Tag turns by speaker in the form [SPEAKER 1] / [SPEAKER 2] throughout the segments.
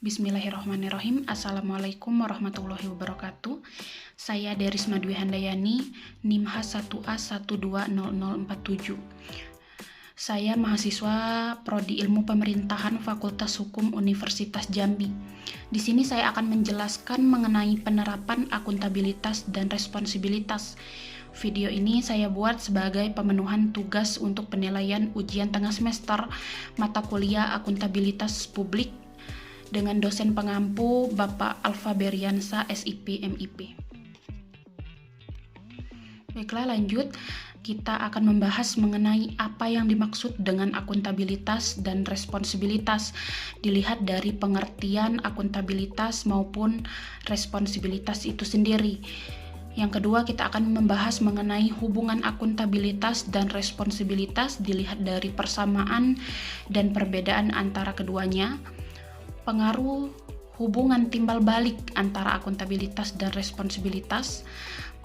[SPEAKER 1] Bismillahirrahmanirrahim. Assalamualaikum warahmatullahi wabarakatuh. Saya Derisma Dwi Handayani, NIM H1A120047. Saya mahasiswa Prodi Ilmu Pemerintahan Fakultas Hukum Universitas Jambi. Di sini saya akan menjelaskan mengenai penerapan akuntabilitas dan responsibilitas. Video ini saya buat sebagai pemenuhan tugas untuk penilaian ujian tengah semester mata kuliah akuntabilitas publik dengan dosen pengampu Bapak Alfa Beriansa SIP MIP. Baiklah, lanjut. Kita akan membahas mengenai apa yang dimaksud dengan akuntabilitas dan responsibilitas, dilihat dari pengertian akuntabilitas maupun responsibilitas itu sendiri. Yang kedua, kita akan membahas mengenai hubungan akuntabilitas dan responsibilitas, dilihat dari persamaan dan perbedaan antara keduanya. Pengaruh hubungan timbal balik antara akuntabilitas dan responsibilitas,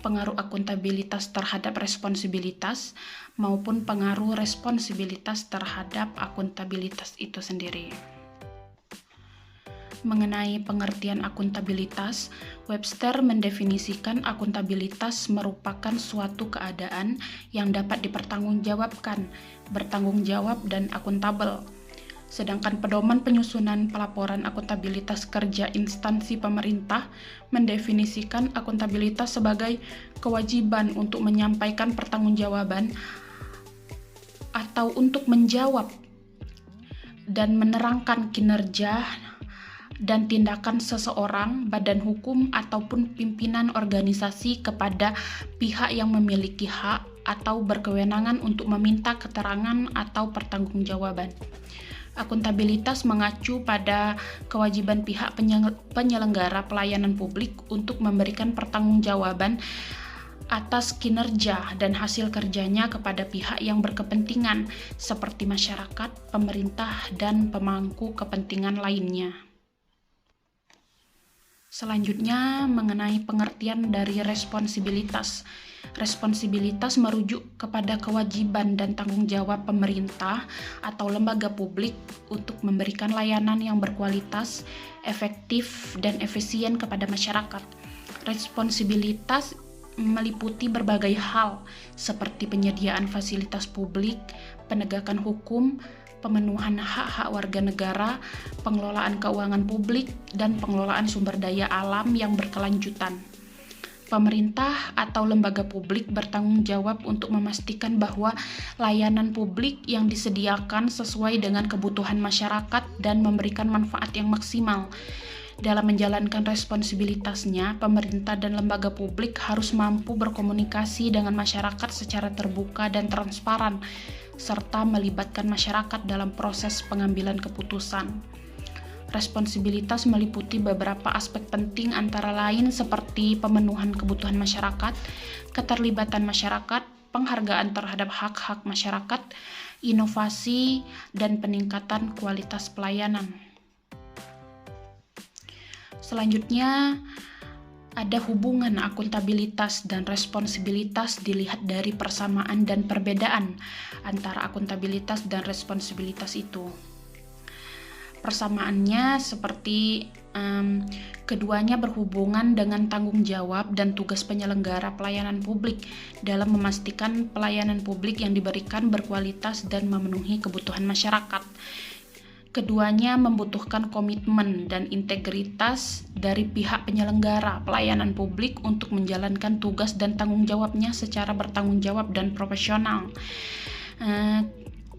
[SPEAKER 1] pengaruh akuntabilitas terhadap responsibilitas, maupun pengaruh responsibilitas terhadap akuntabilitas itu sendiri. Mengenai pengertian akuntabilitas, Webster mendefinisikan akuntabilitas merupakan suatu keadaan yang dapat dipertanggungjawabkan, bertanggung jawab, dan akuntabel. Sedangkan pedoman penyusunan pelaporan akuntabilitas kerja instansi pemerintah mendefinisikan akuntabilitas sebagai kewajiban untuk menyampaikan pertanggungjawaban atau untuk menjawab dan menerangkan kinerja dan tindakan seseorang, badan hukum, ataupun pimpinan organisasi kepada pihak yang memiliki hak atau berkewenangan untuk meminta keterangan atau pertanggungjawaban. Akuntabilitas mengacu pada kewajiban pihak penyelenggara pelayanan publik untuk memberikan pertanggungjawaban atas kinerja dan hasil kerjanya kepada pihak yang berkepentingan seperti masyarakat, pemerintah, dan pemangku kepentingan lainnya. Selanjutnya, mengenai pengertian dari responsibilitas. Responsibilitas merujuk kepada kewajiban dan tanggung jawab pemerintah atau lembaga publik untuk memberikan layanan yang berkualitas, efektif, dan efisien kepada masyarakat. Responsibilitas meliputi berbagai hal seperti penyediaan fasilitas publik, penegakan hukum, pemenuhan hak-hak warga negara, pengelolaan keuangan publik, dan pengelolaan sumber daya alam yang berkelanjutan. Pemerintah atau lembaga publik bertanggung jawab untuk memastikan bahwa layanan publik yang disediakan sesuai dengan kebutuhan masyarakat dan memberikan manfaat yang maksimal. Dalam menjalankan responsibilitasnya, pemerintah dan lembaga publik harus mampu berkomunikasi dengan masyarakat secara terbuka dan transparan, serta melibatkan masyarakat dalam proses pengambilan keputusan. Responsibilitas meliputi beberapa aspek penting antara lain seperti pemenuhan kebutuhan masyarakat, keterlibatan masyarakat, penghargaan terhadap hak-hak masyarakat, inovasi, dan peningkatan kualitas pelayanan. Selanjutnya, ada hubungan akuntabilitas dan responsibilitas dilihat dari persamaan dan perbedaan antara akuntabilitas dan responsibilitas itu. Persamaannya seperti keduanya berhubungan dengan tanggung jawab dan tugas penyelenggara pelayanan publik dalam memastikan pelayanan publik yang diberikan berkualitas dan memenuhi kebutuhan masyarakat. Keduanya membutuhkan komitmen dan integritas dari pihak penyelenggara pelayanan publik untuk menjalankan tugas dan tanggung jawabnya secara bertanggung jawab dan profesional.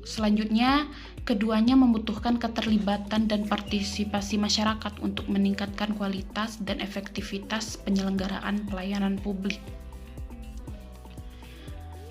[SPEAKER 1] Selanjutnya, keduanya membutuhkan keterlibatan dan partisipasi masyarakat untuk meningkatkan kualitas dan efektivitas penyelenggaraan pelayanan publik.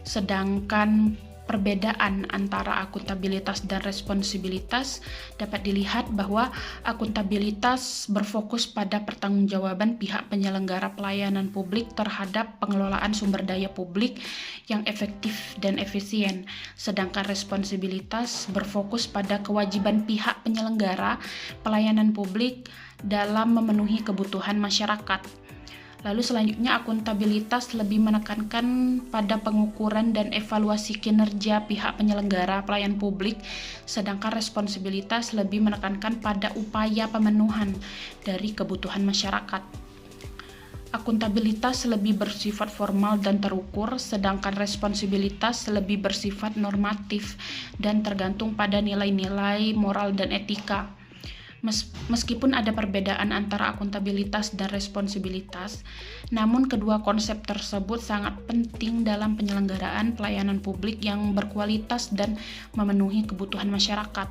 [SPEAKER 1] Sedangkan perbedaan antara akuntabilitas dan responsibilitas dapat dilihat bahwa akuntabilitas berfokus pada pertanggungjawaban pihak penyelenggara pelayanan publik terhadap pengelolaan sumber daya publik yang efektif dan efisien, sedangkan responsibilitas berfokus pada kewajiban pihak penyelenggara pelayanan publik dalam memenuhi kebutuhan masyarakat. Lalu selanjutnya, akuntabilitas lebih menekankan pada pengukuran dan evaluasi kinerja pihak penyelenggara pelayanan publik, sedangkan responsibilitas lebih menekankan pada upaya pemenuhan dari kebutuhan masyarakat. Akuntabilitas lebih bersifat formal dan terukur, sedangkan responsibilitas lebih bersifat normatif dan tergantung pada nilai-nilai moral dan etika. Meskipun ada perbedaan antara akuntabilitas dan responsibilitas, namun kedua konsep tersebut sangat penting dalam penyelenggaraan pelayanan publik yang berkualitas dan memenuhi kebutuhan masyarakat.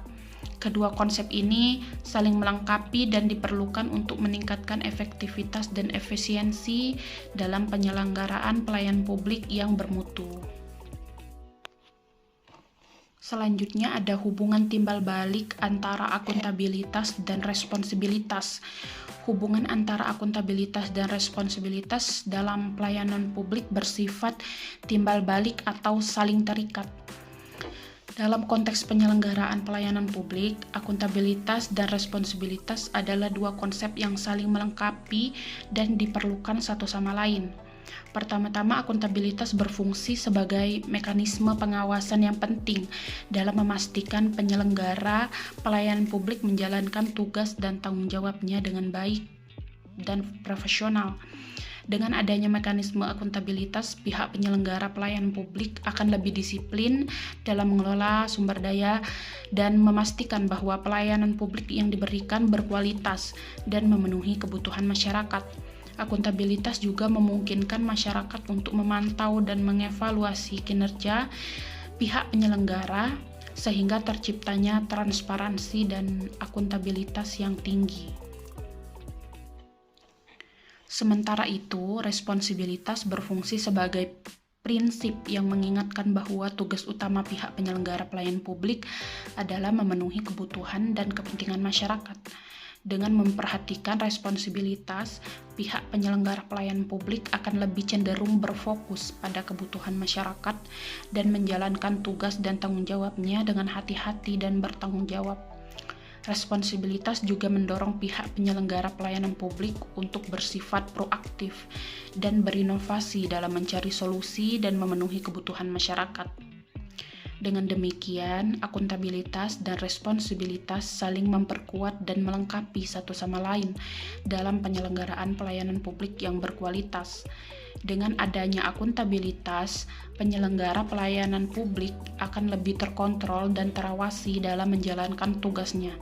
[SPEAKER 1] Kedua konsep ini saling melengkapi dan diperlukan untuk meningkatkan efektivitas dan efisiensi dalam penyelenggaraan pelayanan publik yang bermutu. Selanjutnya ada hubungan timbal balik antara akuntabilitas dan responsibilitas. Hubungan antara akuntabilitas dan responsibilitas dalam pelayanan publik bersifat timbal balik atau saling terikat. Dalam konteks penyelenggaraan pelayanan publik, akuntabilitas dan responsibilitas adalah dua konsep yang saling melengkapi dan diperlukan satu sama lain. Pertama-tama, akuntabilitas berfungsi sebagai mekanisme pengawasan yang penting dalam memastikan penyelenggara pelayanan publik menjalankan tugas dan tanggung jawabnya dengan baik dan profesional. Dengan adanya mekanisme akuntabilitas, pihak penyelenggara pelayanan publik akan lebih disiplin dalam mengelola sumber daya dan memastikan bahwa pelayanan publik yang diberikan berkualitas dan memenuhi kebutuhan masyarakat. Akuntabilitas juga memungkinkan masyarakat untuk memantau dan mengevaluasi kinerja pihak penyelenggara sehingga terciptanya transparansi dan akuntabilitas yang tinggi. Sementara itu, responsibilitas berfungsi sebagai prinsip yang mengingatkan bahwa tugas utama pihak penyelenggara pelayanan publik adalah memenuhi kebutuhan dan kepentingan masyarakat. Dengan memperhatikan responsibilitas, pihak penyelenggara pelayanan publik akan lebih cenderung berfokus pada kebutuhan masyarakat dan menjalankan tugas dan tanggung jawabnya dengan hati-hati dan bertanggung jawab. Responsibilitas juga mendorong pihak penyelenggara pelayanan publik untuk bersifat proaktif dan berinovasi dalam mencari solusi dan memenuhi kebutuhan masyarakat. Dengan demikian, akuntabilitas dan responsibilitas saling memperkuat dan melengkapi satu sama lain dalam penyelenggaraan pelayanan publik yang berkualitas. Dengan adanya akuntabilitas, penyelenggara pelayanan publik akan lebih terkontrol dan terawasi dalam menjalankan tugasnya.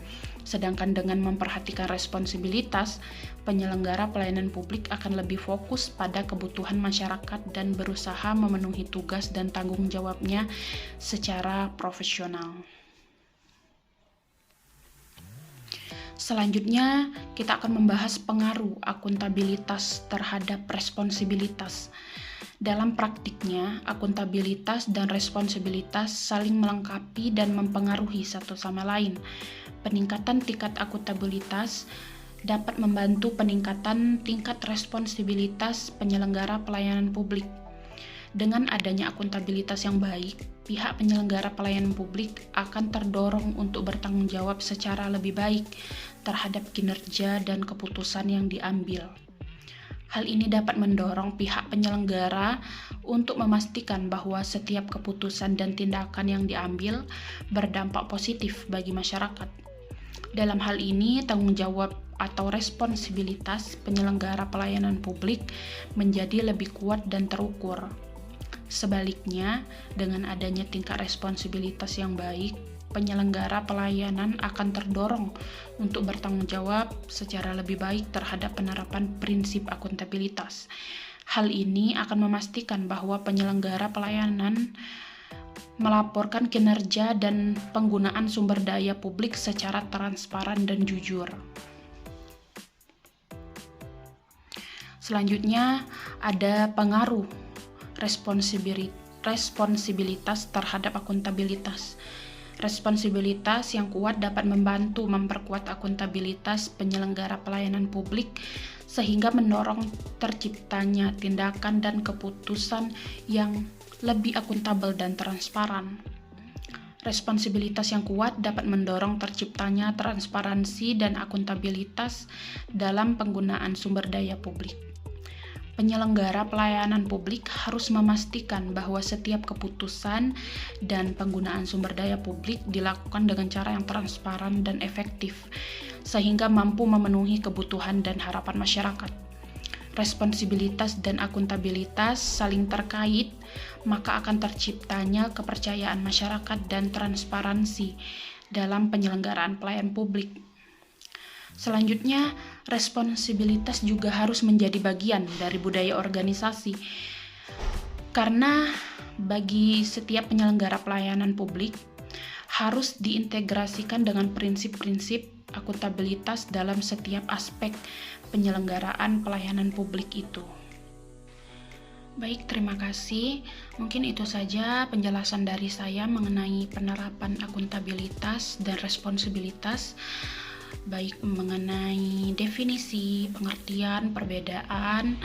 [SPEAKER 1] Sedangkan dengan memperhatikan responsibilitas, penyelenggara pelayanan publik akan lebih fokus pada kebutuhan masyarakat dan berusaha memenuhi tugas dan tanggung jawabnya secara profesional. Selanjutnya, kita akan membahas pengaruh akuntabilitas terhadap responsibilitas. Dalam praktiknya, akuntabilitas dan responsibilitas saling melengkapi dan mempengaruhi satu sama lain. Peningkatan tingkat akuntabilitas dapat membantu peningkatan tingkat responsibilitas penyelenggara pelayanan publik. Dengan adanya akuntabilitas yang baik, pihak penyelenggara pelayanan publik akan terdorong untuk bertanggung jawab secara lebih baik terhadap kinerja dan keputusan yang diambil. Hal ini dapat mendorong pihak penyelenggara untuk memastikan bahwa setiap keputusan dan tindakan yang diambil berdampak positif bagi masyarakat. Dalam hal ini, tanggung jawab atau responsibilitas penyelenggara pelayanan publik menjadi lebih kuat dan terukur. Sebaliknya, dengan adanya tingkat responsibilitas yang baik, penyelenggara pelayanan akan terdorong untuk bertanggung jawab secara lebih baik terhadap penerapan prinsip akuntabilitas. Hal ini akan memastikan bahwa penyelenggara pelayanan melaporkan kinerja dan penggunaan sumber daya publik secara transparan dan jujur. Selanjutnya, ada pengaruh responsibilitas terhadap akuntabilitas. Responsibilitas yang kuat dapat membantu memperkuat akuntabilitas penyelenggara pelayanan publik sehingga mendorong terciptanya tindakan dan keputusan yang lebih akuntabel dan transparan. Responsibilitas yang kuat dapat mendorong terciptanya transparansi dan akuntabilitas dalam penggunaan sumber daya publik. penyelenggara pelayanan publik harus memastikan bahwa setiap keputusan dan penggunaan sumber daya publik dilakukan dengan cara yang transparan dan efektif, sehingga mampu memenuhi kebutuhan dan harapan masyarakat. Responsibilitas dan akuntabilitas saling terkait, maka akan terciptanya kepercayaan masyarakat dan transparansi dalam penyelenggaraan pelayanan publik. Selanjutnya, responsibilitas juga harus menjadi bagian dari budaya organisasi. Karena bagi setiap penyelenggara pelayanan publik harus diintegrasikan dengan prinsip-prinsip akuntabilitas dalam setiap aspek penyelenggaraan pelayanan publik itu. Baik, terima kasih. Mungkin itu saja penjelasan dari saya mengenai penerapan akuntabilitas dan responsibilitas, baik mengenai definisi, pengertian, perbedaan,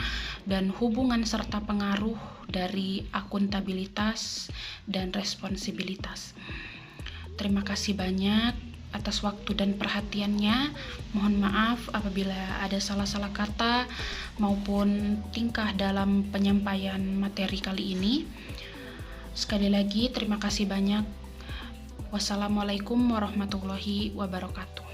[SPEAKER 1] dan hubungan serta pengaruh dari akuntabilitas dan responsibilitas. Terima kasih banyak atas waktu dan perhatiannya. Mohon maaf apabila ada salah-salah kata maupun tingkah dalam penyampaian materi kali ini. Sekali lagi terima kasih banyak. Wassalamualaikum warahmatullahi wabarakatuh.